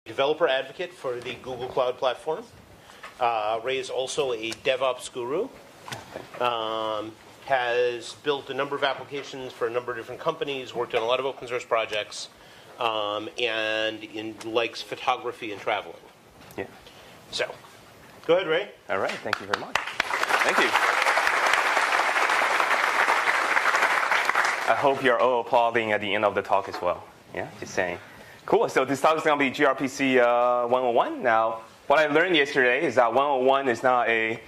developer advocate for the Google Cloud Platform. Ray is also a DevOps guru. Has built a number of applications for a number of different companies, worked on a lot of open source projects, and likes photography and traveling. Yeah. So, go ahead, Ray. All right. Thank you very much. Thank you. I hope you're all applauding at the end of the talk as well. Yeah, just saying. Cool. So this talk is going to be gRPC 101. Now, what I learned yesterday is that 101 is not a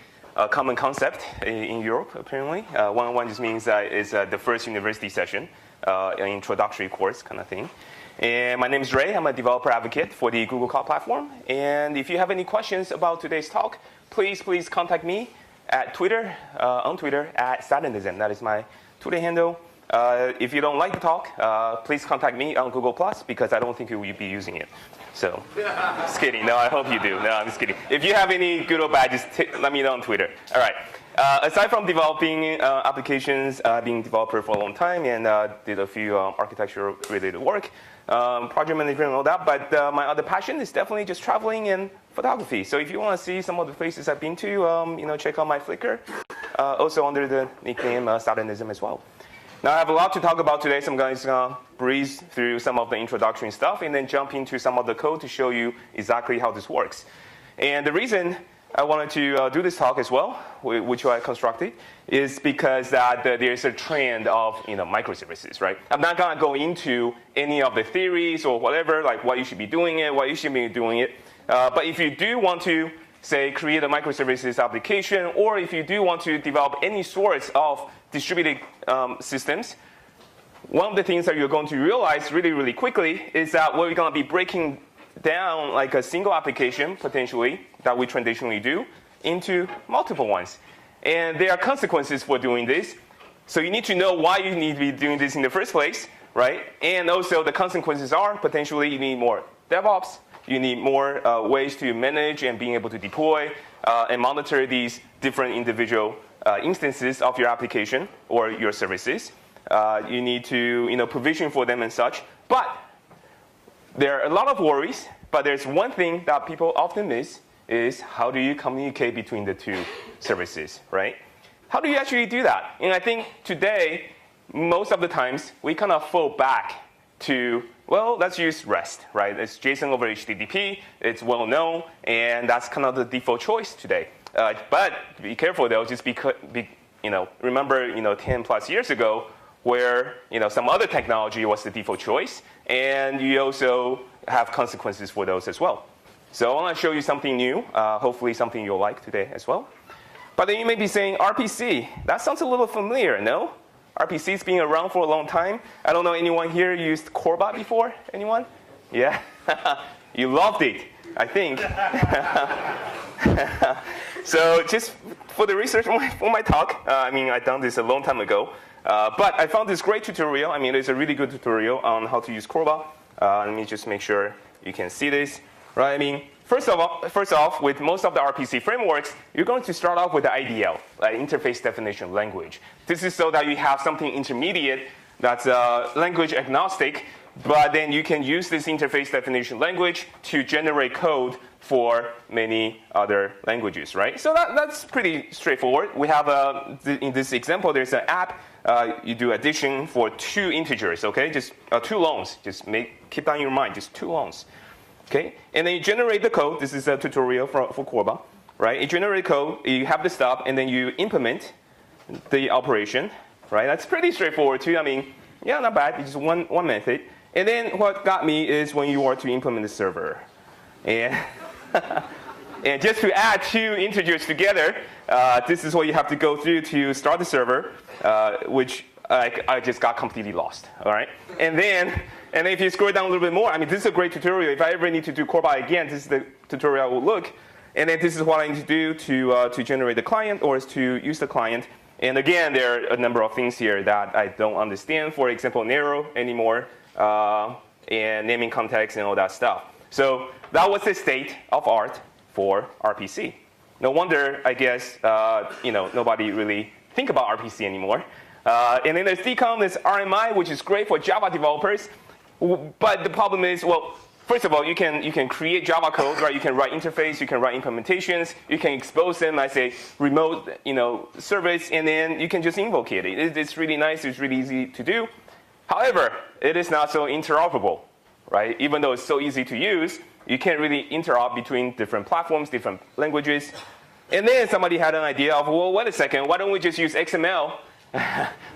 common concept in Europe, apparently. 101 just means that it's the first university session, an introductory course kind of thing. And my name is Ray. I'm a developer advocate for the Google Cloud Platform. And if you have any questions about today's talk, please contact me at Twitter, on Twitter, at Satanism. That is my Twitter handle. If you don't like the talk, please contact me on Google+, because I don't think you will be using it. So, just kidding. No, I hope you do. No, I'm just kidding. If you have any good or bad, just let me know on Twitter. All right. Aside from developing applications, being a developer for a long time, and did a few architecture-related work, project management and all that, but my other passion is definitely just traveling and photography. So if you want to see some of the places I've been to, check out my Flickr, also under the nickname Satanism as well. Now, I have a lot to talk about today, so I'm going to breeze through some of the introductory stuff and then jump into some of the code to show you exactly how this works. And the reason I wanted to do this talk as well, which I constructed, is because there's a trend of microservices, right? I'm not going to go into any of the theories or whatever, like what you should be doing it, what you should be doing it. But if you do want to, say, create a microservices application, or if you do want to develop any sorts of distributed systems, one of the things that you're going to realize really, really quickly is that we're going to be breaking down like a single application, potentially, that we traditionally do, into multiple ones. And there are consequences for doing this. So you need to know why you need to be doing this in the first place, right? And also the consequences are potentially you need more DevOps, you need more ways to manage and being able to deploy and monitor these different individual instances of your application or your services. You need to provision for them and such. But there are a lot of worries. But there's one thing that people often miss is how do you communicate between the two services, right? How do you actually do that? And I think today, most of the times, we kind of fall back to, well, let's use REST, right? It's JSON over HTTP. It's well known, and that's kind of the default choice today. But be careful, though, just because, remember, 10 plus years ago, where some other technology was the default choice, and you also have consequences for those as well. So I want to show you something new, hopefully something you'll like today as well. But then you may be saying, RPC, that sounds a little familiar, no? RPC's been around for a long time. I don't know, anyone here used Corbot before? Anyone? Yeah? You loved it, I think. So just for the research for my talk, I've done this a long time ago. But I found this great tutorial. It's a really good tutorial on how to use Corbot. Let me just make sure you can see this. Right? First off, with most of the RPC frameworks, you're going to start off with the IDL, interface definition language. This is so that you have something intermediate that's language agnostic, but then you can use this interface definition language to generate code for many other languages, right? So that's pretty straightforward. We have, in this example, there's an app. You do addition for 2 integers, okay? Just 2 longs. Just keep that in your mind, just 2 longs. Okay? And then you generate the code. This is a tutorial for Corbot, right? You generate code, you have the stub, and then you implement the operation, right? That's pretty straightforward, too. Yeah, not bad. It's just one method. And then what got me is when you are to implement the server. And and just to add 2 integers together, this is what you have to go through to start the server, which I just got completely lost. All right, and then if you scroll down a little bit more, this is a great tutorial. If I ever need to do Corbot again, this is the tutorial I will look. And then this is what I need to do to generate the client or to use the client. And again, there are a number of things here that I don't understand. For example, narrow anymore, and naming context and all that stuff. So that was the state of art for RPC. No wonder, I guess, nobody really think about RPC anymore. And then there's DCOM, there's RMI, which is great for Java developers. But the problem is, well, first of all, you can create Java code, right? You can write interface, you can write implementations, you can expose them as a remote, service, and then you can just invoke it. It's really nice. It's really easy to do. However, it is not so interoperable, right? Even though it's so easy to use, you can't really interop between different platforms, different languages. And then somebody had an idea of, well, wait a second, why don't we just use XML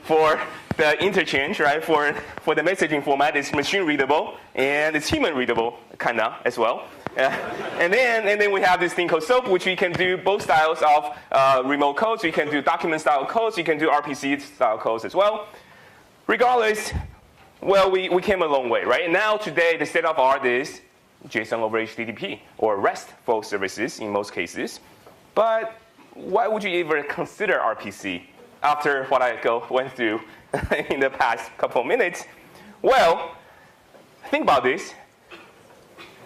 for the interchange, right? For the messaging format, it's machine readable and it's human readable, kind of as well. And then we have this thing called SOAP, which we can do both styles of remote codes. We can do document style codes. You can do RPC style codes as well. Regardless, well, we came a long way, right? And now today, the state of art is JSON over HTTP or RESTful services in most cases. But why would you even consider RPC after what I went through in the past couple of minutes? Well, think about this.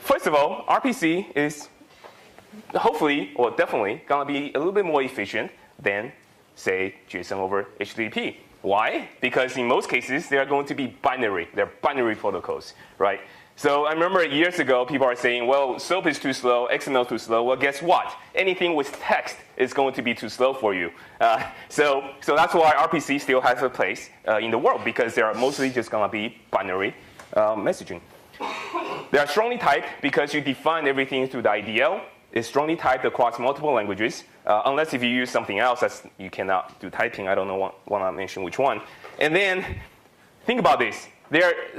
First of all, RPC is hopefully, or definitely, going to be a little bit more efficient than, say, JSON over HTTP. Why? Because in most cases, they are going to be binary. They're binary protocols, right? So I remember years ago, people are saying, well, SOAP is too slow, XML is too slow. Well, guess what? Anything with text is going to be too slow for you. So that's why RPC still has a place in the world, because they are mostly just going to be binary messaging. They are strongly typed because you define everything through the IDL. It's strongly typed across multiple languages, unless if you use something else that you cannot do typing. I don't know want to mention which one. And then think about this.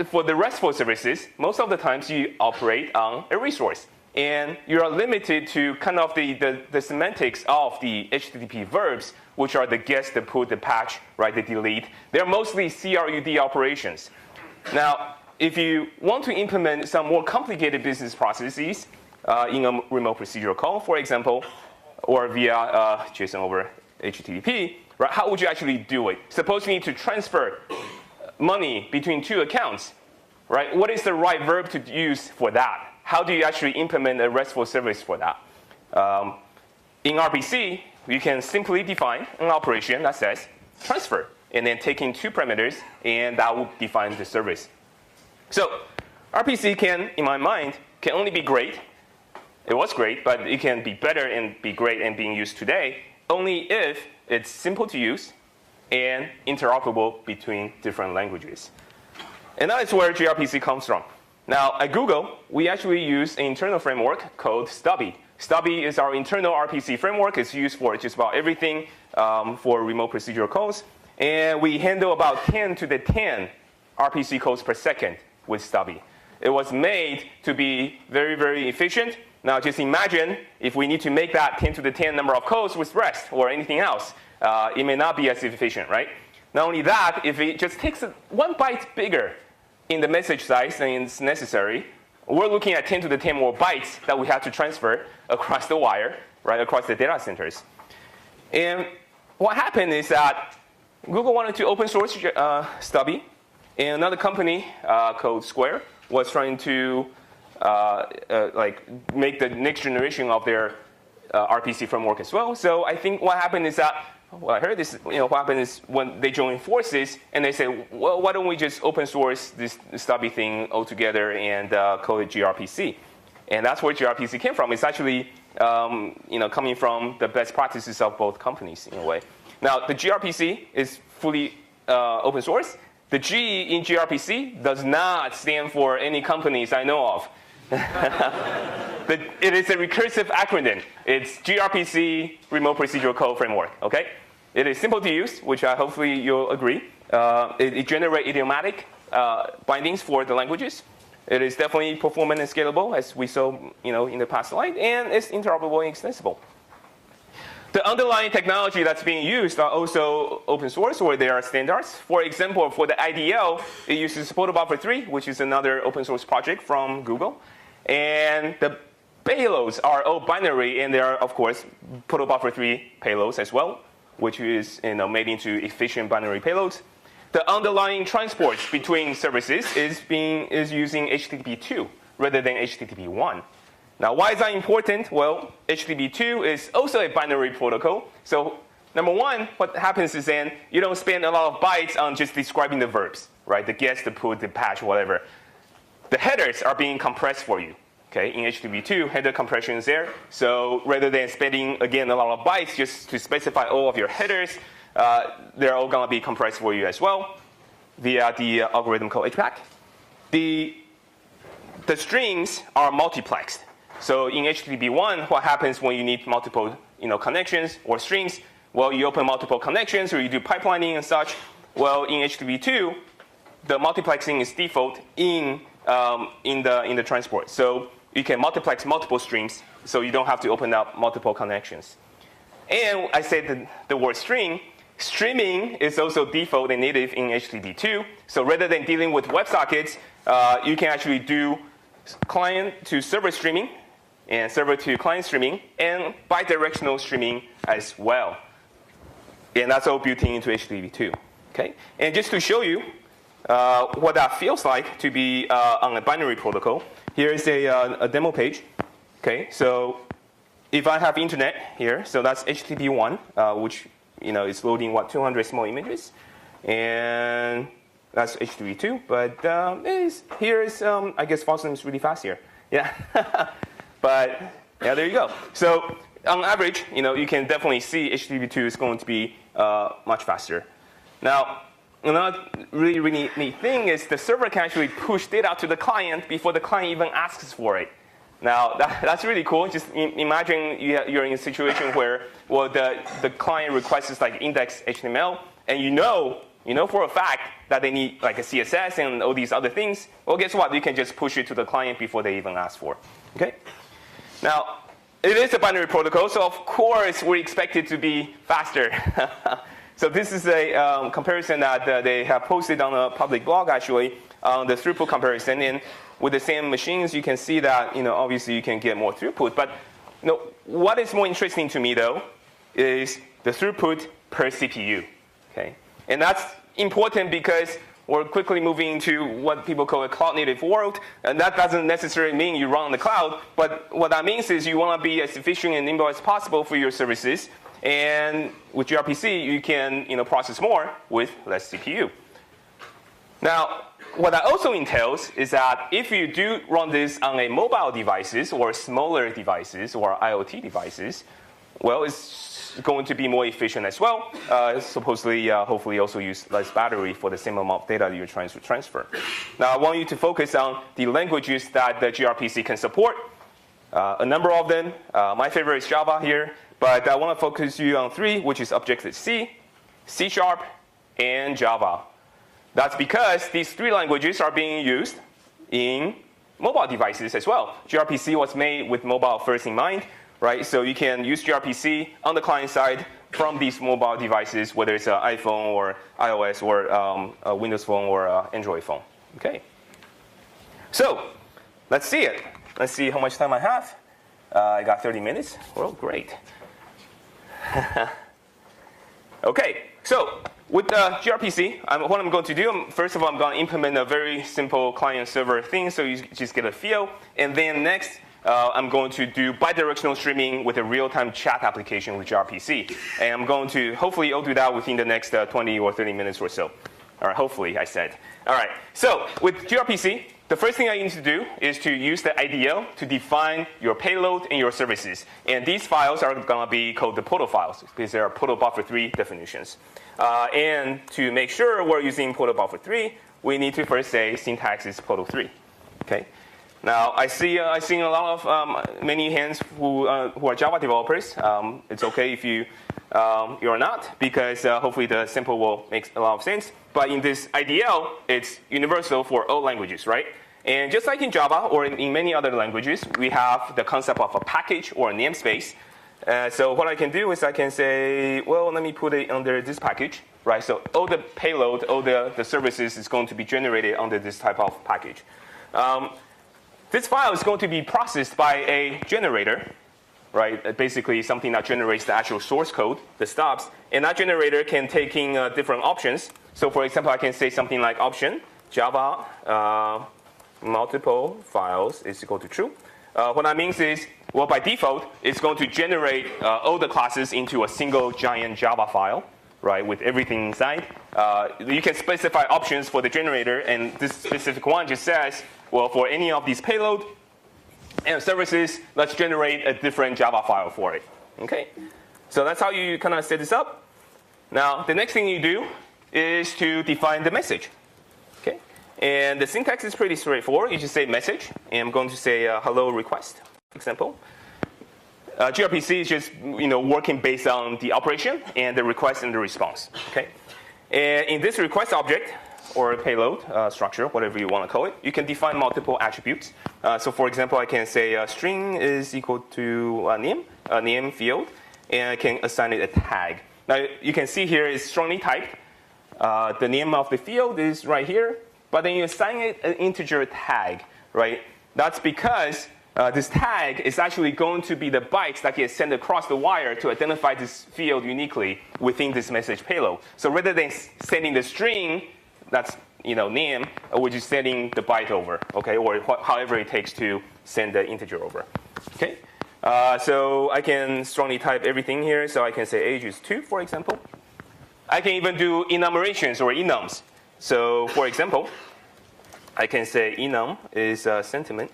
For the RESTful services, most of the times you operate on a resource. And you are limited to kind of the semantics of the HTTP verbs, which are the get, the put, the patch, right, the delete. They're mostly CRUD operations. Now, if you want to implement some more complicated business processes in a remote procedural call, for example, or via JSON over HTTP, right, how would you actually do it? Suppose you need to transfer money between two accounts, right? What is the right verb to use for that? How do you actually implement a RESTful service for that? In RPC, you can simply define an operation that says transfer, and then take in two parameters, and that will define the service. So RPC can, in my mind, can only be great. It was great, but it can be better and be great and being used today only if it's simple to use and interoperable between different languages. And that is where gRPC comes from. Now, at Google, we actually use an internal framework called Stubby. Stubby is our internal RPC framework. It's used for just about everything for remote procedural calls. And we handle about 10 to the 10 RPC calls per second with Stubby. It was made to be very, very efficient. Now, just imagine if we need to make that 10 to the 10 number of calls with REST or anything else. It may not be as efficient, right? Not only that, if it just takes 1 byte bigger in the message size than is necessary, we're looking at 10 to the 10 more bytes that we have to transfer across the wire, right, across the data centers. And what happened is that Google wanted to open source Stubby, and another company called Square was trying to make the next generation of their RPC framework as well. So I think what happened is that, what I heard is, what happened is when they joined forces and they said, well, why don't we just open source this Stubby thing altogether and call it gRPC? And that's where gRPC came from. It's actually coming from the best practices of both companies in a way. Now, the gRPC is fully open source. The G in gRPC does not stand for any companies I know of. It is a recursive acronym. It's gRPC Remote Procedural Call Framework. Okay, it is simple to use, which hopefully you'll agree. It generates idiomatic bindings for the languages. It is definitely performant and scalable, as we saw, in the past slide, and it's interoperable and extensible. The underlying technology that's being used are also open source, or they are standards. For example, for the IDL, it uses protobuffer 3, which is another open source project from Google. And the payloads are all binary, and they are, of course, protobuffer 3 payloads as well, which is made into efficient binary payloads. The underlying transport between services is using HTTP 2 rather than HTTP 1. Now, why is that important? Well, HTTP 2 is also a binary protocol. So, number one, what happens is then you don't spend a lot of bytes on just describing the verbs, right? The get, the put, the patch, whatever. the headers are being compressed for you. Okay, in HTTP2, header compression is there. So rather than spending, again, a lot of bytes just to specify all of your headers, they're all going to be compressed for you as well via the algorithm called HPAC. The strings are multiplexed. So in HTTP1, what happens when you need multiple connections or strings? Well, you open multiple connections or you do pipelining and such. Well, in HTTP2, the multiplexing is default in the transport. So you can multiplex multiple streams, so you don't have to open up multiple connections. And I said the word string. Streaming is also default and native in HTTP2. So rather than dealing with WebSockets, you can actually do client to server streaming and server to client streaming and bidirectional streaming as well. And that's all built into HTTP2. Okay? And just to show you what that feels like to be on a binary protocol, here is a demo page. Okay, so if I have internet here, so that's HTTP1, which is loading 200 small images, and that's HTTP2. But here is I guess FOSDEM is really fast here. Yeah, but yeah, there you go. So on average, you can definitely see HTTP2 is going to be much faster. Now, another really neat thing is the server can actually push data to the client before the client even asks for it. Now, that's really cool. Just imagine you're in a situation where, well, the client requests like index HTML, and you know for a fact that they need like a CSS and all these other things. Well, guess what? You can just push it to the client before they even ask for. Okay. Now, it is a binary protocol, so of course we expect it to be faster. So this is a comparison that they have posted on a public blog, actually, on the throughput comparison. And with the same machines, you can see that obviously you can get more throughput. But what is more interesting to me, though, is the throughput per CPU. Okay, and that's important because we're quickly moving into what people call a cloud-native world, and that doesn't necessarily mean you run on the cloud. But what that means is you want to be as efficient and nimble as possible for your services. And with gRPC, you can process more with less CPU. Now, what that also entails is that if you do run this on a mobile devices or smaller devices or IoT devices, well, it's going to be more efficient as well. Supposedly, hopefully also use less battery for the same amount of data that you're trying to transfer. Now, I want you to focus on the languages that the gRPC can support. A number of them. My favorite is Java here. But I want to focus you on 3, which is Objective-C, C#, and Java. That's because these 3 languages are being used in mobile devices as well. gRPC was made with mobile first in mind, right? So you can use gRPC on the client side from these mobile devices, whether it's an iPhone or iOS or a Windows phone or an Android phone. Okay. So let's see it. Let's see how much time I have. I got 30 minutes. Well, great. Okay, so with gRPC, what I'm going to do, first of all, I'm going to implement a very simple client-server thing so you just get a feel. And then next, I'm going to do bidirectional streaming with a real-time chat application with gRPC. And I'm going to, hopefully, I'll do that within the next 20 or 30 minutes or so. All right, hopefully, I said. All right, so with gRPC, the first thing I need to do is to use the IDL to define your payload and your services. And these files are going to be called the proto files because they are protobuffer3 definitions. And to make sure we're using protobuffer3, we need to first say syntax is proto3. Okay. Now I see a lot of many hands who are Java developers. It's okay if you're not, because hopefully the simple will make a lot of sense. But in this IDL, it's universal for all languages, right? And just like in Java or in many other languages, we have the concept of a package or a namespace. So what I can do is I can say, well, let me put it under this package, right? So all the payload, all the services is going to be generated under this type of package. This file is going to be processed by a generator, right? Basically something that generates the actual source code, the stubs. And that generator can take in different options. So for example, I can say something like option, Java, multiple files is equal to true. What that means is, well, by default, it's going to generate all the classes into a single giant Java file, right, with everything inside. You can specify options for the generator, and this specific one just says, well, for any of these payload and services, let's generate a different Java file for it. Okay? So that's how you kind of set this up. Now, the next thing you do is to define the message. Okay? And the syntax is pretty straightforward. You just say message, and I'm going to say hello request, for example. gRPC is just working based on the operation and the request and the response. Okay? And in this request object, or payload structure, whatever you want to call it, you can define multiple attributes. So for example, I can say string is equal to a name field, and I can assign it a tag. Now you can see here it's strongly typed. The name of the field is right here, but then you assign it an integer tag, right? That's because this tag is actually going to be the bytes that get sent across the wire to identify this field uniquely within this message payload. So rather than sending the string, that's name, we're just sending the byte over, okay, or however it takes to send the integer over. Okay, so I can strongly type everything here. So I can say age is 2, for example. I can even do enumerations or enums. So for example, I can say enum is sentiment.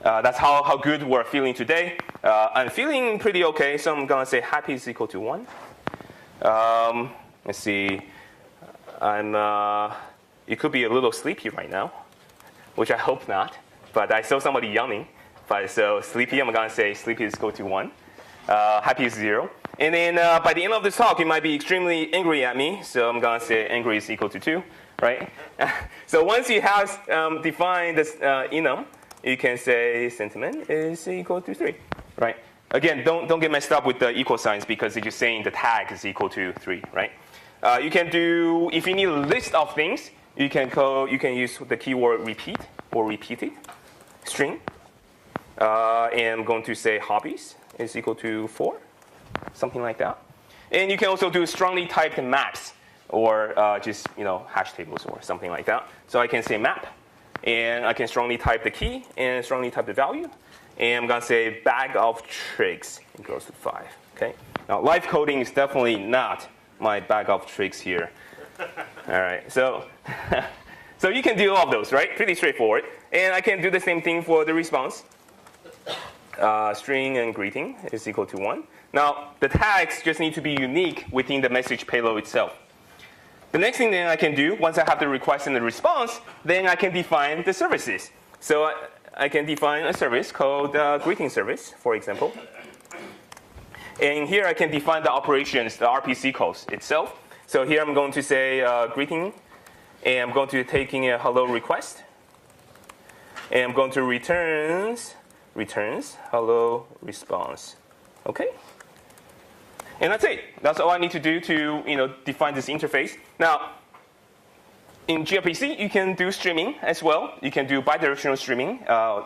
That's how good we're feeling today. I'm feeling pretty okay, so I'm gonna say happy is equal to 1. Let's see. You could be a little sleepy right now, which I hope not. But I saw somebody yawning. But so sleepy, I'm gonna say sleepy is equal to 1. Happy is 0. And then by the end of this talk, you might be extremely angry at me. So I'm gonna say angry is equal to 2, right? So once you have defined this enum, you can say sentiment is equal to 3, right? Again, don't get messed up with the equal signs because it's just saying the tag is equal to 3, right? You can do, if you need a list of things, you can use the keyword repeat or repeated string. And I'm going to say hobbies is equal to 4, something like that. And you can also do strongly typed maps or just hash tables or something like that. So I can say map, and I can strongly type the key and strongly type the value. And I'm going to say bag of tricks equals to 5. Okay. Now live coding is definitely not my bag of tricks here. All right, so you can do all of those, right? Pretty straightforward. And I can do the same thing for the response. String and greeting is equal to 1. Now, the tags just need to be unique within the message payload itself. The next thing that I can do, once I have the request and the response, then I can define the services. So I can define a service called greeting service, for example. And here I can define the operations, the RPC calls itself. So here I'm going to say greeting, and I'm going to taking a hello request. And I'm going to returns hello response. Okay? And that's it. That's all I need to do to define this interface. Now, in gRPC, you can do streaming as well. You can do bidirectional streaming,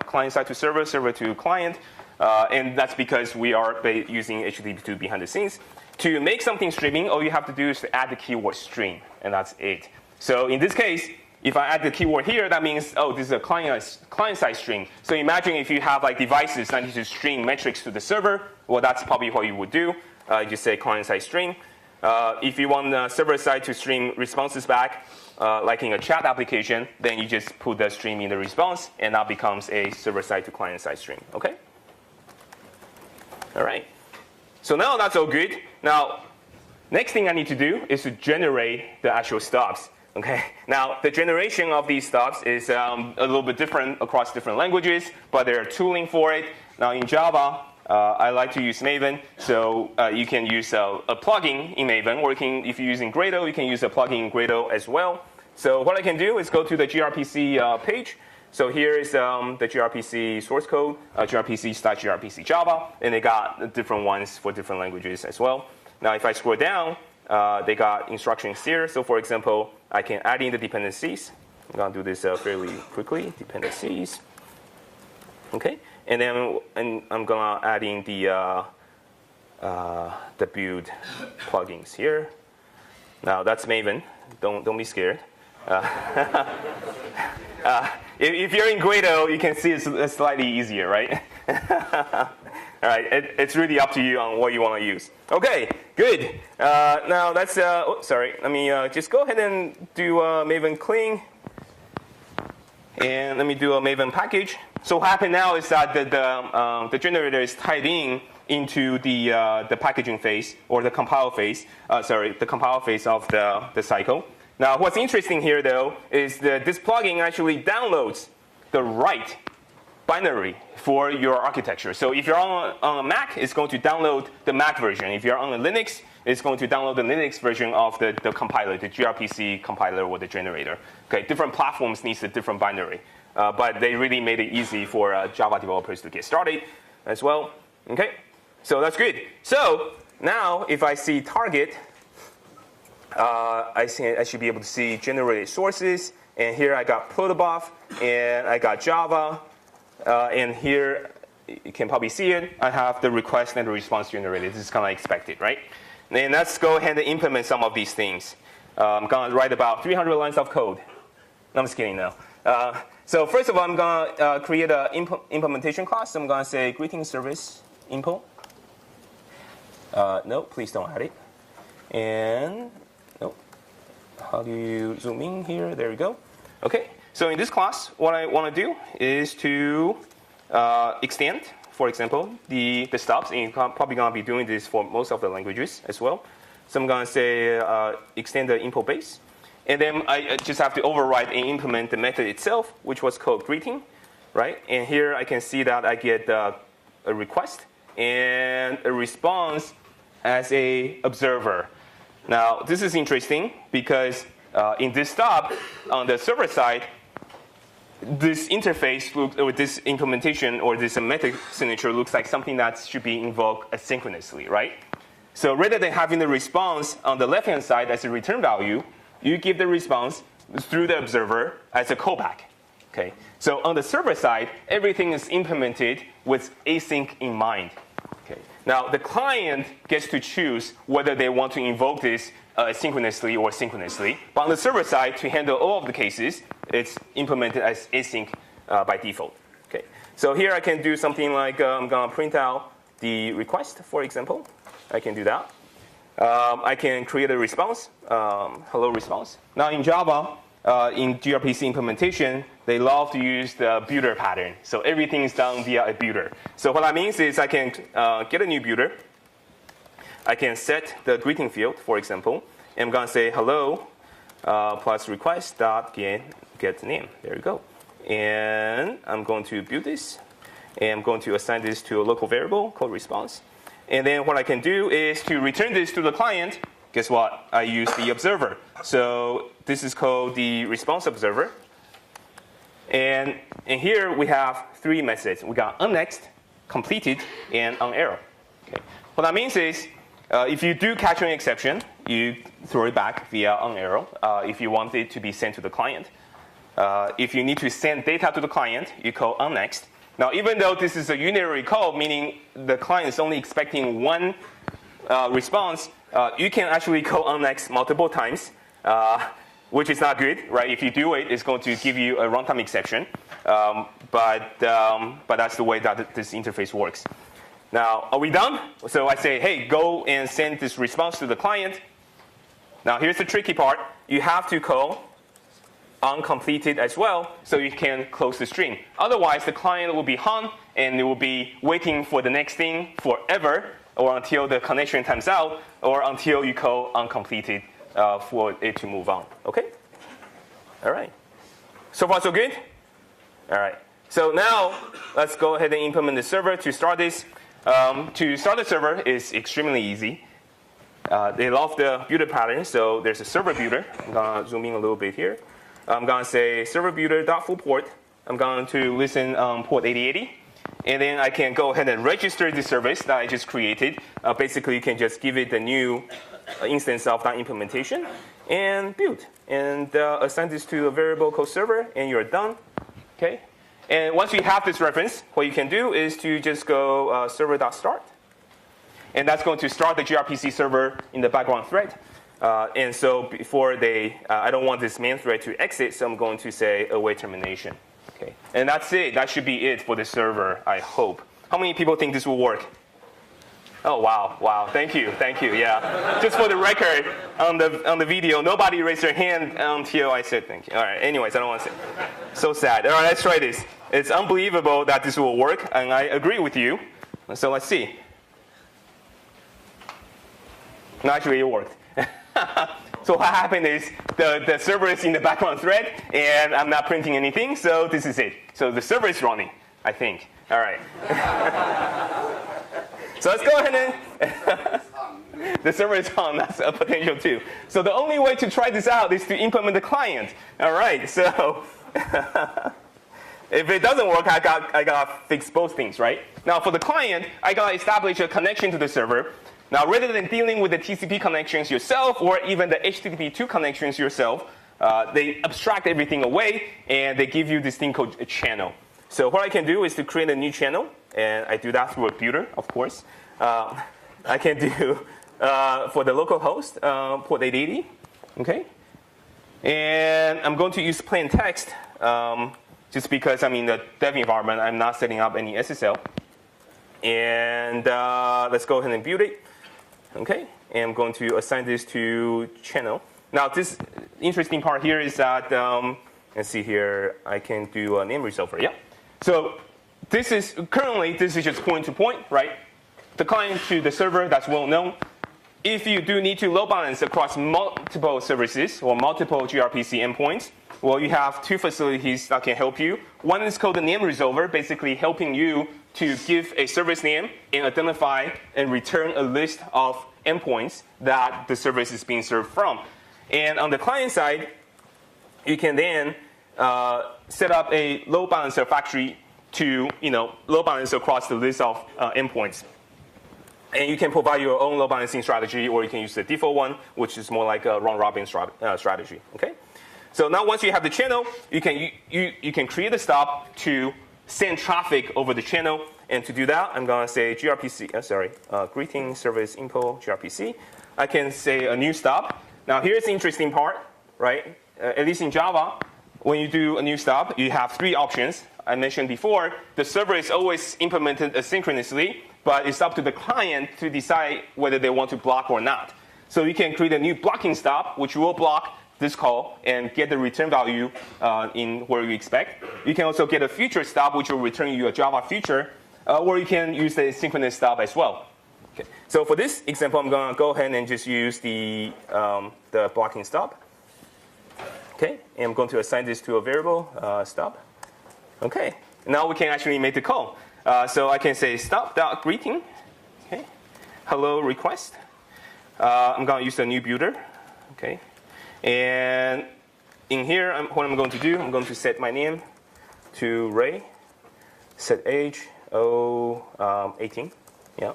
client side to server, server to client. And that's because we are using HTTP2 behind the scenes. To make something streaming, all you have to do is to add the keyword stream, and that's it. So in this case, if I add the keyword here, that means, oh, this is a client-side stream. So imagine if you have devices that need to stream metrics to the server. Well, that's probably what you would do. You just say client-side stream. If you want the server side to stream responses back, like in a chat application, then you just put the stream in the response, and that becomes a server-side to client-side stream. Okay? All right. So now that's all good. Now, next thing I need to do is to generate the actual stubs. Okay. Now, the generation of these stubs is a little bit different across different languages, but there are tooling for it. Now, in Java, I like to use Maven, so you can use a plugin in Maven, or if you're using Gradle, you can use a plugin in Gradle as well. So what I can do is go to the gRPC page. So here is the gRPC source code, gRPC/gRPC Java, and they got different ones for different languages as well. Now, if I scroll down, they got instructions here. So for example, I can add in the dependencies. I'm going to do this fairly quickly, dependencies. Okay, and then I'm going to add in the build plugins here. Now, that's Maven. Don't be scared. If you're in Gradle, you can see it's slightly easier, right? All right, it's really up to you on what you want to use. Okay, good. Now that's, sorry, let me just go ahead and do Maven clean. And let me do a Maven package. So what happened now is that the generator is tied into the packaging phase or the compile phase. The compile phase of the cycle. Now, what's interesting here, though, is that this plugin actually downloads the right binary for your architecture. So if you're on a Mac, it's going to download the Mac version. If you're on a Linux, it's going to download the Linux version of the compiler, the gRPC compiler or the generator. Okay, different platforms needs a different binary. But they really made it easy for Java developers to get started as well. Okay, so that's good. So now if I see target, I should be able to see generated sources. And here I got protobuf, and I got Java. And here, you can probably see it. I have the request and the response generated. This is kind of expected, right? And let's go ahead and implement some of these things. I'm going to write about 300 lines of code. No, I'm just kidding now. So first of all, I'm going to create an implementation class. I'm going to say greeting service info. No, please don't add it. And no. How do you zoom in here? There we go. OK. So in this class, what I want to do is to extend, for example, the stubs. And you're probably going to be doing this for most of the languages as well. So I'm going to say extend the info base. And then I just have to override and implement the method itself, which was called greeting, right? And here I can see that I get a request and a response as a observer. Now, this is interesting because in this stub, on the server side, this interface looks, or this implementation or this method signature looks like something that should be invoked asynchronously, right? So rather than having the response on the left-hand side as a return value, you give the response through the observer as a callback. Okay? So on the server side, everything is implemented with async in mind. Okay? Now, the client gets to choose whether they want to invoke this asynchronously or synchronously. But on the server side, to handle all of the cases, it's implemented as async by default. Okay. So here I can do something like I'm going to print out the request, for example. I can do that. I can create a response, hello response. Now in Java, in gRPC implementation, they love to use the builder pattern. So everything is done via a builder. So what that means is I can get a new builder. I can set the greeting field, for example. And I'm going to say hello plus request dot get name. There you go. And I'm going to build this. And I'm going to assign this to a local variable called response. And then what I can do is to return this to the client. Guess what? I use the observer. So this is called the response observer. And here we have three methods. We got unnext, completed, and onArrow. Okay. What that means is if you do catch an exception, you throw it back via onArrow if you want it to be sent to the client. If you need to send data to the client, you call unnext. Now, even though this is a unary call, meaning the client is only expecting one response, you can actually call unnext multiple times, which is not good, right? If you do it, it's going to give you a runtime exception. But that's the way that this interface works. Now, are we done? So I say, hey, go and send this response to the client. Now, here's the tricky part. You have to call uncompleted as well, so you can close the string. Otherwise, the client will be hung, and it will be waiting for the next thing forever, or until the connection times out, or until you call uncompleted for it to move on. Okay? All right. So far, so good? All right. So now, let's go ahead and implement the server to start this. To start the server is extremely easy. They love the builder pattern, so there's a server builder. I'm going to zoom in a little bit here. I'm going to say server builder.fullport. I'm going to listen on port 8080. And then I can go ahead and register the service that I just created. Basically, you can just give it the new instance of that implementation and build. And assign this to a variable called server, and you're done. Okay? And once you have this reference, what you can do is to just go server.start. And that's going to start the gRPC server in the background thread. And so before I don't want this main thread to exit, so I'm going to say await termination. Okay. And that's it. That should be it for the server, I hope. How many people think this will work? Oh, wow, wow. Thank you, yeah. Just for the record, on the video, nobody raised their hand until I said thank you. All right, anyways, I don't want to say. So sad. All right, let's try this. It's unbelievable that this will work, and I agree with you. So let's see. No, actually, it worked. So what happened is the server is in the background thread, and I'm not printing anything, so this is it. So the server is running, I think. All right. So let's go ahead and the server is on. That's a potential too. So the only way to try this out is to implement the client. All right. So if it doesn't work, I got fix both things, right? Now for the client, I got to establish a connection to the server. Now rather than dealing with the TCP connections yourself or even the HTTP2 connections yourself, they abstract everything away and they give you this thing called a channel. So what I can do is to create a new channel, and I do that through a builder, of course. I can do for the local host, port 880, okay? And I'm going to use plain text just because I'm in the dev environment. I'm not setting up any SSL. And let's go ahead and build it, okay? And I'm going to assign this to channel. Now, this interesting part here is that, let's see here, I can do a name resolver, yeah? So this is just point to point, right? The client to the server, that's well known. If you do need to load balance across multiple services or multiple gRPC endpoints, well, you have two facilities that can help you. One is called the name resolver, basically helping you to give a service name and identify and return a list of endpoints that the service is being served from. And on the client side, you can then set up a load balancer factory to load balance across the list of endpoints. And you can provide your own load balancing strategy, or you can use the default one, which is more like a round-robin strategy. Okay. So now once you have the channel, you can create a stop to send traffic over the channel. And to do that, I'm going to say gRPC. Greeting service info gRPC. I can say a new stop. Now here's the interesting part, right? At least in Java, when you do a new stop, you have three options. I mentioned before, the server is always implemented asynchronously, but it's up to the client to decide whether they want to block or not. So you can create a new blocking stop, which will block this call and get the return value in where you expect. You can also get a future stop, which will return you a Java feature, or you can use the synchronous stop as well. Okay. So for this example, I'm going to go ahead and just use the blocking stop. Okay, and I'm going to assign this to a variable stop. Okay, now we can actually make the call. So I can say stop.greeting. Okay, hello request. I'm going to use a new builder. Okay, and in here, what I'm going to do, I'm going to set my name to Ray. Set age 18. Yeah.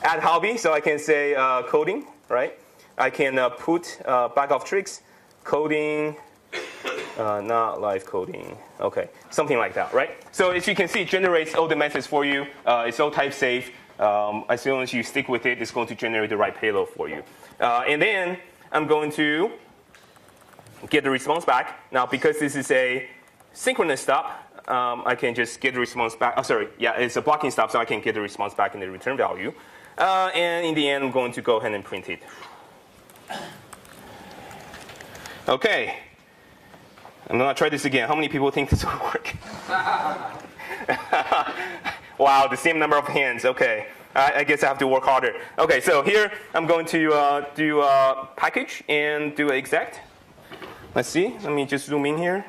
Add hobby, so I can say coding, right? I can put back of tricks, coding, not live coding. Okay, something like that, right? So as you can see, it generates all the methods for you. It's all type safe. As long as you stick with it, it's going to generate the right payload for you. And then I'm going to get the response back. Now, because this is a synchronous stop, I can just get the response back. Oh, sorry, yeah, it's a blocking stop, so I can get the response back in the return value. And in the end, I'm going to go ahead and print it. Okay, I'm going to try this again. How many people think this will work? Wow, the same number of hands. Okay, I guess I have to work harder. Okay, so here I'm going to do a package and do an exact. Let's see. Let me just zoom in here.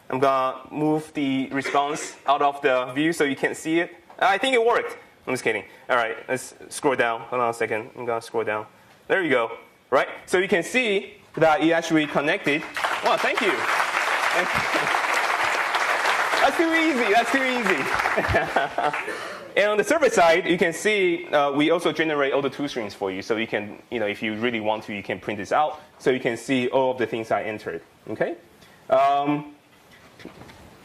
I'm going to move the response out of the view so you can't see it. I think it worked. I'm just kidding. All right, let's scroll down. Hold on a second. I'm going to scroll down. There you go. Right? So you can see that it actually connected. Well, thank you. That's too easy. That's too easy. And on the server side, you can see we also generate all the tool strings for you. So you can, if you really want to, you can print this out. So you can see all of the things I entered. Okay?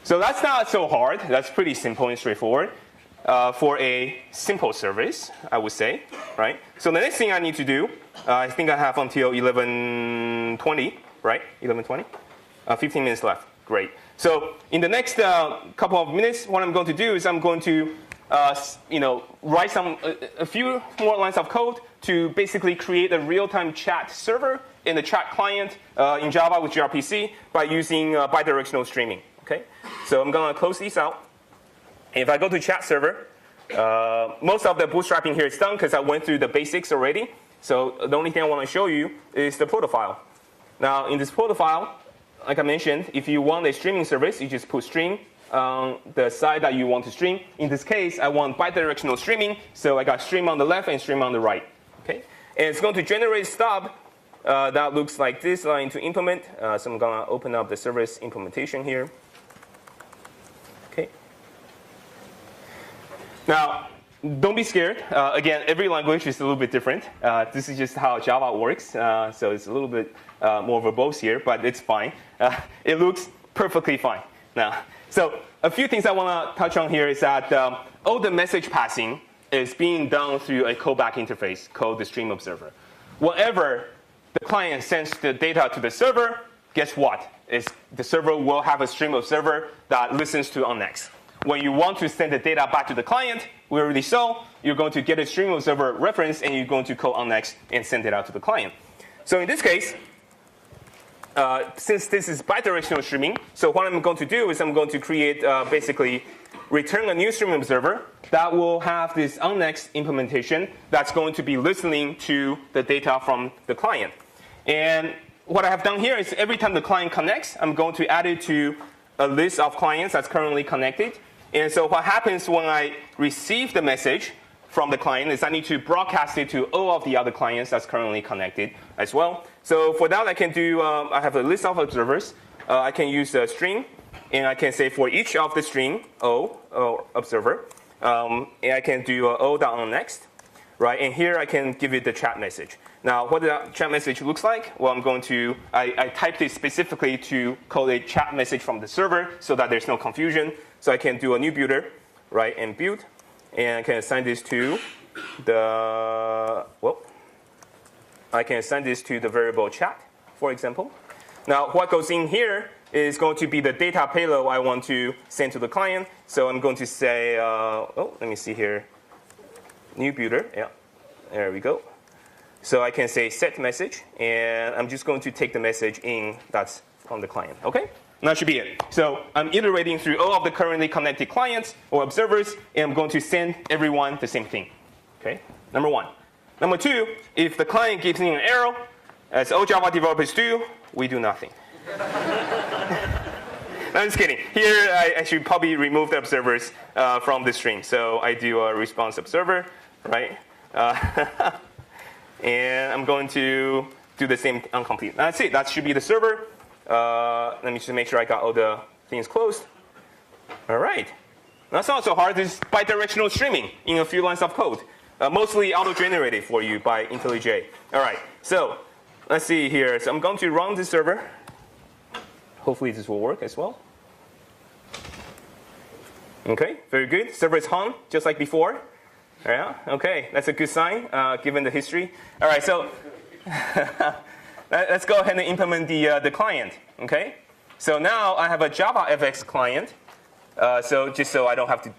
So that's not so hard. That's pretty simple and straightforward for a simple service, I would say. Right? So the next thing I need to do, I think I have until 11:20, right? 11:20? 15 minutes left. Great. So in the next couple of minutes, what I'm going to do is I'm going to write a few more lines of code to basically create a real-time chat server in the chat client in Java with gRPC by using bidirectional streaming. Okay, so I'm going to close these out. If I go to chat server, most of the bootstrapping here is done because I went through the basics already. So the only thing I want to show you is the proto file. Now, in this proto file, like I mentioned, if you want a streaming service, you just put stream on the side that you want to stream. In this case, I want bidirectional streaming, so I got stream on the left and stream on the right. Okay, and it's going to generate a stub that looks like this line to implement. So I'm going to open up the service implementation here. Okay. Now, don't be scared. Again, every language is a little bit different. This is just how Java works. So it's a little bit more verbose here, but it's fine. It looks perfectly fine. Now, so a few things I want to touch on here is that all the message passing is being done through a callback interface called the stream observer. Whenever the client sends the data to the server, guess what? The server will have a stream observer that listens to onNext. When you want to send the data back to the client, we already saw, you're going to get a stream observer reference, and you're going to call onNext and send it out to the client. So in this case, since this is bidirectional streaming, so what I'm going to do is I'm going to create, basically, return a new stream observer that will have this onNext implementation that's going to be listening to the data from the client. And what I have done here is every time the client connects, I'm going to add it to a list of clients that's currently connected. And so what happens when I receive the message from the client is I need to broadcast it to all of the other clients that's currently connected as well. So for that, I can do, I have a list of observers. I can use a string, and I can say for each of the string, O, observer, and I can do O.onNext, right? And here I can give it the chat message. Now, what the chat message looks like? Well, I typed it specifically to call a chat message from the server so that there's no confusion. So I can do a new builder, right, and build. And I can assign this to I can assign this to the variable chat, for example. Now, what goes in here is going to be the data payload I want to send to the client. So I'm going to say, let me see here, new builder. Yeah, there we go. So I can say set message, and I'm just going to take the message in that's from the client. Okay? And that should be it. So I'm iterating through all of the currently connected clients or observers, and I'm going to send everyone the same thing. Okay? Number one. Number two, if the client gives me an error, as all Java developers do, we do nothing. I'm just kidding. Here, I should probably remove the observers from the stream. So I do a response observer, right? And I'm going to do the same uncomplete. That's it. That should be the server. Let me just make sure I got all the things closed. All right. That's not so hard. This is bidirectional streaming in a few lines of code. Mostly auto-generated for you by IntelliJ. All right. So let's see here. So I'm going to run this server. Hopefully this will work as well. OK, very good. Server is on, just like before. Yeah, OK, that's a good sign, given the history. All right, so let's go ahead and implement the client. OK, so now I have a JavaFX client. So just so I don't have to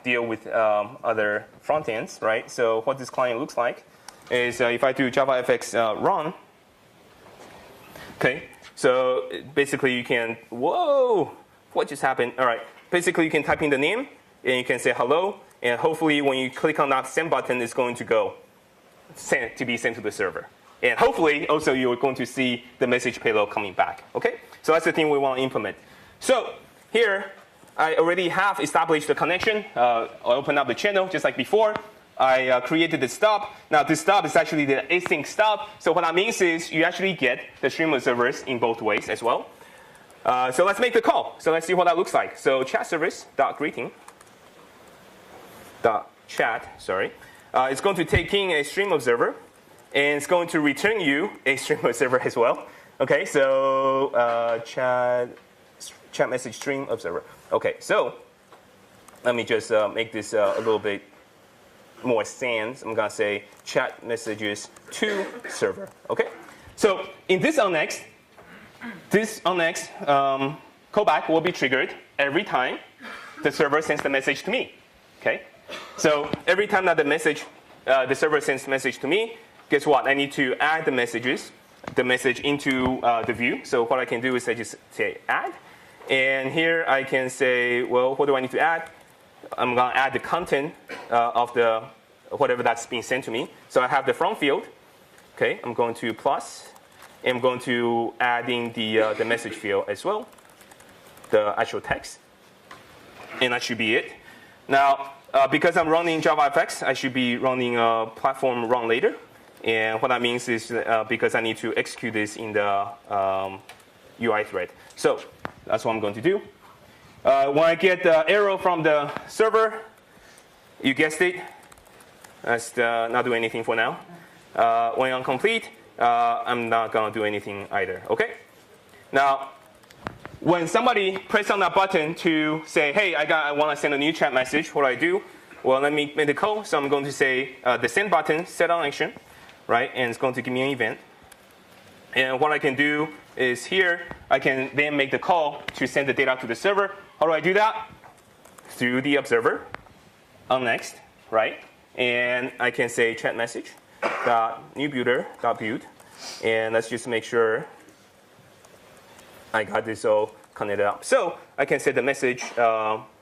deal with other front ends, right? So what this client looks like is if I do JavaFX run. OK, so basically you can, whoa, what just happened? All right, basically you can type in the name, and you can say hello. And hopefully when you click on that send button, it's going to go to be sent to the server. And hopefully also you're going to see the message payload coming back. Okay, so that's the thing we want to implement. So here, I already have established the connection. I opened up the channel just like before. I created the stub. Now this stub is actually the async stub. So what that means is you actually get the stream observers in both ways as well. So let's make the call. So let's see what that looks like. So chat service.greeting. Chat, sorry. It's going to take in a stream observer, and it's going to return you a stream observer as well. Okay, so chat message stream observer. Okay, so let me just make this a little bit more sans. I'm going to say chat messages to server. Okay, so in this onNext callback will be triggered every time the server sends the message to me. Okay. So every time that the server sends message to me, guess what? I need to add the message into the view. So what I can do is I just say add. And here I can say, well, what do I need to add? I'm going to add the content of the whatever that's being sent to me. So I have the from field. Okay, I'm going to plus. And I'm going to add in the message field as well, the actual text. And that should be it. Now, because I'm running JavaFX, I should be running a platform run later. And what that means is because I need to execute this in the UI thread. So that's what I'm going to do. When I get the arrow from the server, you guessed it. Let's not do anything for now. When I'm complete, I'm not going to do anything either. Okay? Now, when somebody presses on that button to say, hey, I want to send a new chat message, what do I do? Well, let me make the code. So I'm going to say the send button, set on action, right? And it's going to give me an event. And what I can do is here, I can then make the call to send the data to the server. How do I do that? Through the observer on next, right? And I can say chat message .new builder .build. And let's just make sure I got this all connected up. So I can set the message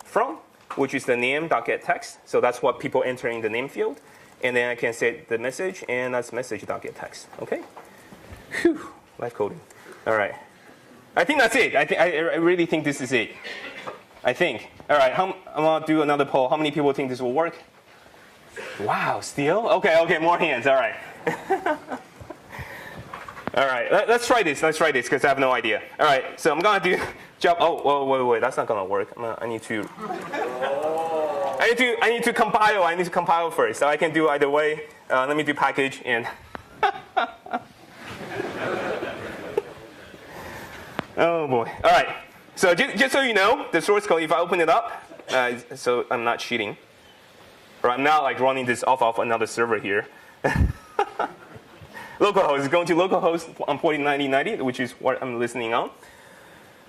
from, which is the name.getText. So that's what people enter in the name field. And then I can set the message, and that's message.getText. Okay? Whew, live coding. All right. I think that's it. I really think this is it. I think. All right, I'm going to do another poll. How many people think this will work? Wow, still? Okay, more hands. All right. All right, let's try this. Let's try this because I have no idea. All right, so I'm going to do job. Oh, wait. That's not going to work. I need to compile. I need to compile first. So I can do either way. Let me do package and. Oh boy. All right. So just so you know, the source code, if I open it up, so I'm not cheating. Or I'm not like running this off of another server here. Localhost is going to localhost on 409090, which is what I'm listening on.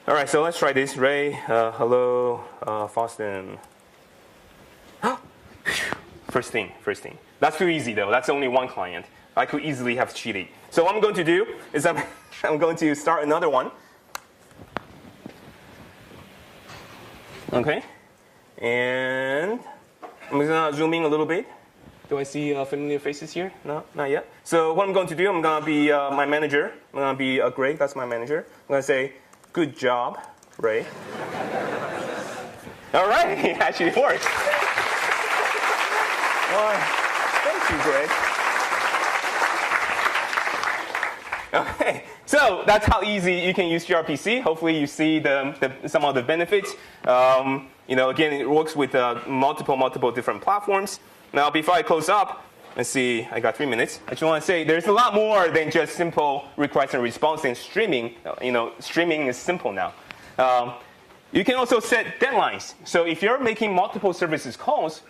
All right, so let's try this. Ray, hello, FOSDEM. First thing. That's too easy though. That's only one client. I could easily have cheated. So what I'm going to do is I'm going to start another one. Okay, and I'm going to zoom in a little bit. Do I see familiar faces here? No, not yet. So what I'm going to do, I'm going to be my manager. I'm going to be Greg, that's my manager. I'm going to say, good job, Ray. All right, it actually works. Thank you, Greg. Okay, so that's how easy you can use gRPC. Hopefully you see some of the benefits. Again, it works with multiple different platforms. Now, before I close up, let's see, I got 3 minutes. I just want to say there's a lot more than just simple request and response and streaming. Streaming is simple now. You can also set deadlines. So if you're making multiple services calls,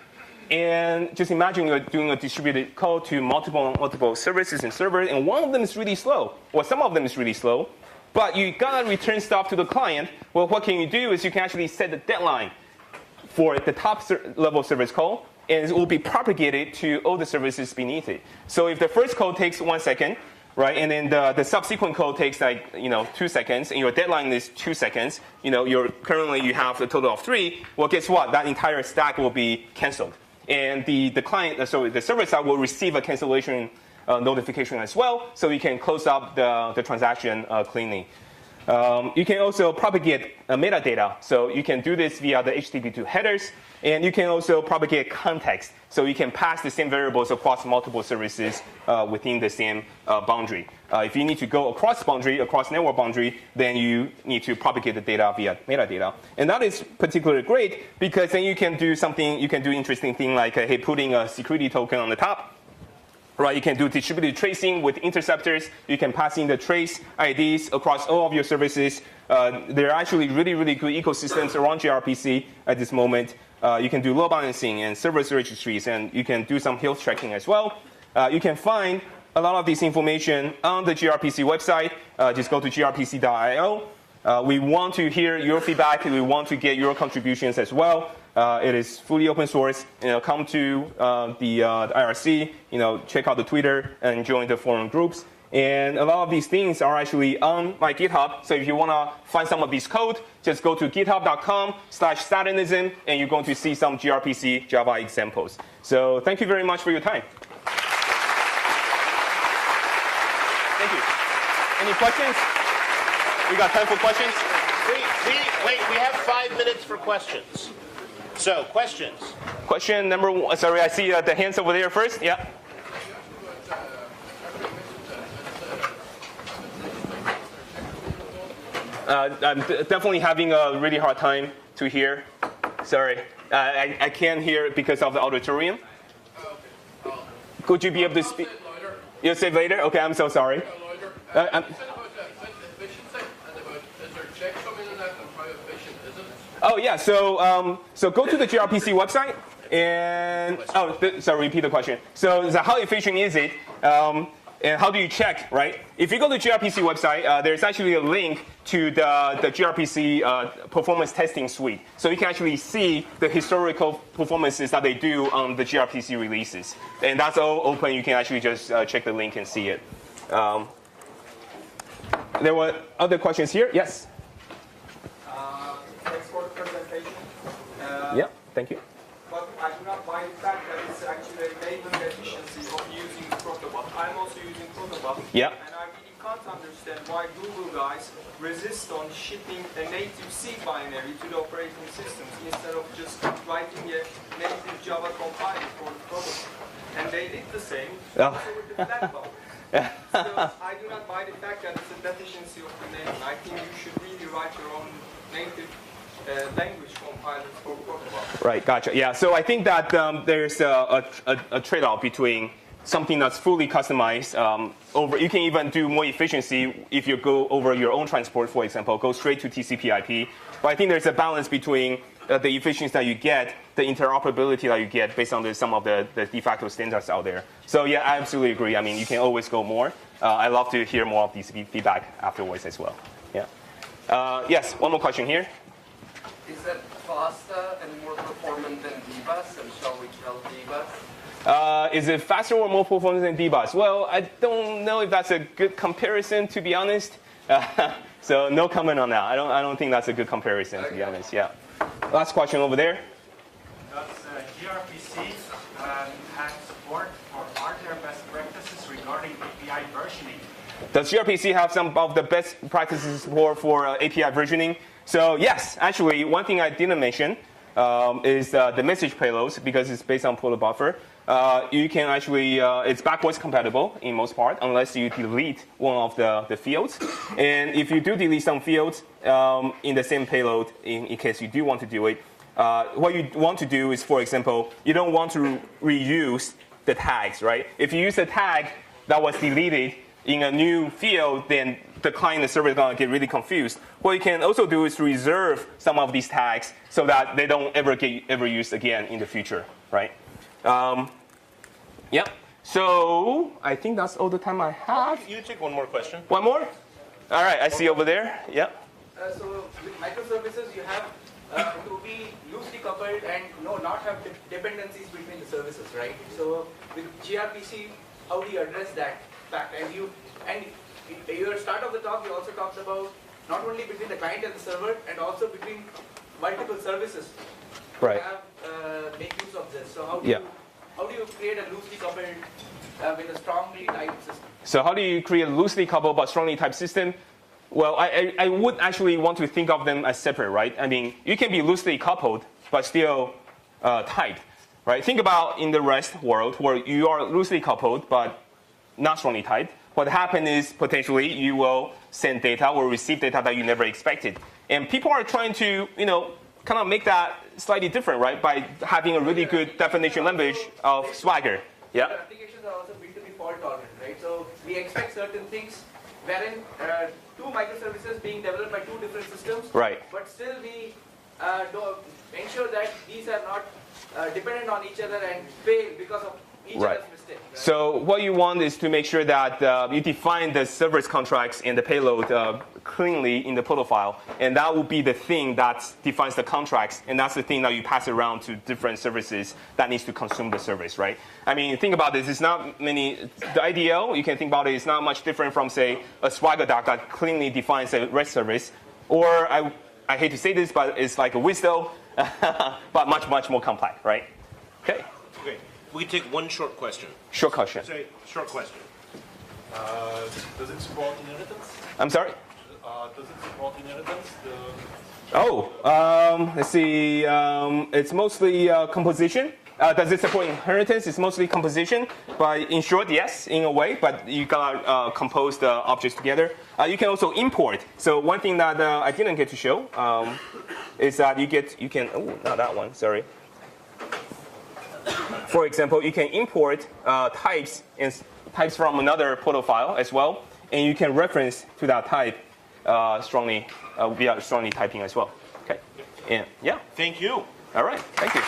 and just imagine you're doing a distributed call to multiple services and servers, and one of them is really slow, or some of them is really slow, but you gotta return stuff to the client. Well, what can you do is you can actually set the deadline for the top level service call, and it will be propagated to all the services beneath it. So if the first call takes 1 second, right, and then the subsequent call takes 2 seconds, and your deadline is 2 seconds, currently you have a total of 3. Well, guess what? That entire stack will be canceled. And the server side will receive a cancellation notification as well, so you can close up the transaction cleanly. You can also propagate metadata. So you can do this via the HTTP2 headers, and you can also propagate context. So you can pass the same variables across multiple services within the same boundary. If you need to go across network boundary, then you need to propagate the data via metadata. And that is particularly great because then you can do interesting thing like putting a security token on the top. Right, you can do distributed tracing with interceptors. You can pass in the trace IDs across all of your services. There are actually really good ecosystems around gRPC at this moment. You can do load balancing and service registries, and you can do some health tracking as well. You can find a lot of this information on the gRPC website. Just go to grpc.io. We want to hear your feedback. We want to get your contributions as well. It is fully open source. Come to the IRC. Check out the Twitter and join the forum groups. And a lot of these things are actually on my GitHub. So if you want to find some of these code, just go to github.com/Stalinism, and you're going to see some gRPC Java examples. So thank you very much for your time. Thank you. Any questions? We got time for questions? Wait, we have 5 minutes for questions. So, questions. Question number one. Sorry, I see the hands over there first. Yeah. I'm definitely having a really hard time to hear. Sorry. I can't hear because of the auditorium. Could you be able to speak? You'll say later? Okay, I'm so sorry. Oh yeah, so go to the gRPC website and sorry, repeat the question. So how efficient is it? And how do you check, right? If you go to the gRPC website, there's actually a link to the gRPC performance testing suite. So you can actually see the historical performances that they do on the gRPC releases. And that's all open. You can actually just check the link and see it. There were other questions here. Yes? Thanks for the presentation. Yeah, thank you. But I do not buy the fact that it's actually enabling efficiency of using protobuf. I'm also using protobuf. Yeah. And I really can't understand why Google guys resist on shipping a native C binary to the operating systems instead of just writing a native Java compiler for the protobuf. And they did the same also with the black box. So I do not buy the fact that it's a deficiency of the name. I think you should really write your own native language compilers for protobuf. Right, gotcha. Yeah, so I think that there's a trade-off between something that's fully customized. You can even do more efficiency if you go over your own transport, for example, go straight to TCP/IP. But I think there's a balance between the efficiency that you get, the interoperability that you get based on some of the de facto standards out there. So yeah, I absolutely agree. I mean, you can always go more. I love to hear more of these feedback afterwards as well. Yeah. Yes, one more question here. Is it faster and more performant than dbus, and shall we tell dbus? Is it faster or more performant than dbus? Well, I don't know if that's a good comparison, to be honest. So no comment on that. I don't think that's a good comparison, to be honest. Yeah. Last question over there. Does gRPC have support for hardware best practices regarding API versioning? Does gRPC have some of the best practices for API versioning? So yes, actually, one thing I didn't mention is the message payloads, because it's based on polar buffer. You can actually, it's backwards compatible in most part, unless you delete one of the fields. And if you do delete some fields in the same payload, in case you do want to do it, what you want to do is, for example, you don't want to reuse the tags, right? If you use a tag that was deleted in a new field, then the client and the server is going to get really confused. What you can also do is reserve some of these tags so that they don't ever get used again in the future, right? Yeah. So I think that's all the time I have. You take one more question. One more? All right, I see over there. Yeah. So with microservices, you have to be loosely coupled and not have dependencies between the services, right? So with gRPC, how do you address that fact? And your start of the talk, you also talked about not only between the client and the server, and also between multiple services. Right. You have make use of this. So how do you create a loosely coupled with a strongly typed system? So how do you create a loosely coupled but strongly typed system? Well, I would actually want to think of them as separate, right? I mean, you can be loosely coupled but still typed, right? Think about in the REST world where you are loosely coupled but not strongly typed. What happens is potentially you will send data or receive data that you never expected. And people are trying to, kind of make that slightly different, right? By having a really good definition language of Swagger. Yeah. The applications are also built to be fault tolerant, right? So we expect certain things wherein two microservices being developed by two different systems. Right. But still we ensure that these are not dependent on each other and fail because of each Right. other's mistake. Right? So what you want is to make sure that you define the service contracts and the payload cleanly in the proto file, and that will be the thing that defines the contracts, and that's the thing that you pass around to different services that needs to consume the service, right? I mean, think about this. It's not many. The IDL, you can think about it, is not much different from, say, a Swagger doc that cleanly defines a REST service, or I hate to say this, but it's like a WSDL, but much, much more complex, right? Okay. Okay. We can take one short question. Short question. Say, short question. Does it support inheritance? I'm sorry? Does it support inheritance? Let's see. It's mostly composition. Does it support inheritance? It's mostly composition. But in short, yes, in a way. But you gotta compose the objects together. You can also import. So one thing that I didn't get to show is that you can. Oh, not that one. Sorry. For example, you can import types from another proto file as well, and you can reference to that type strongly via strongly typing as well. Okay. And yeah. Thank you. All right. Thank you.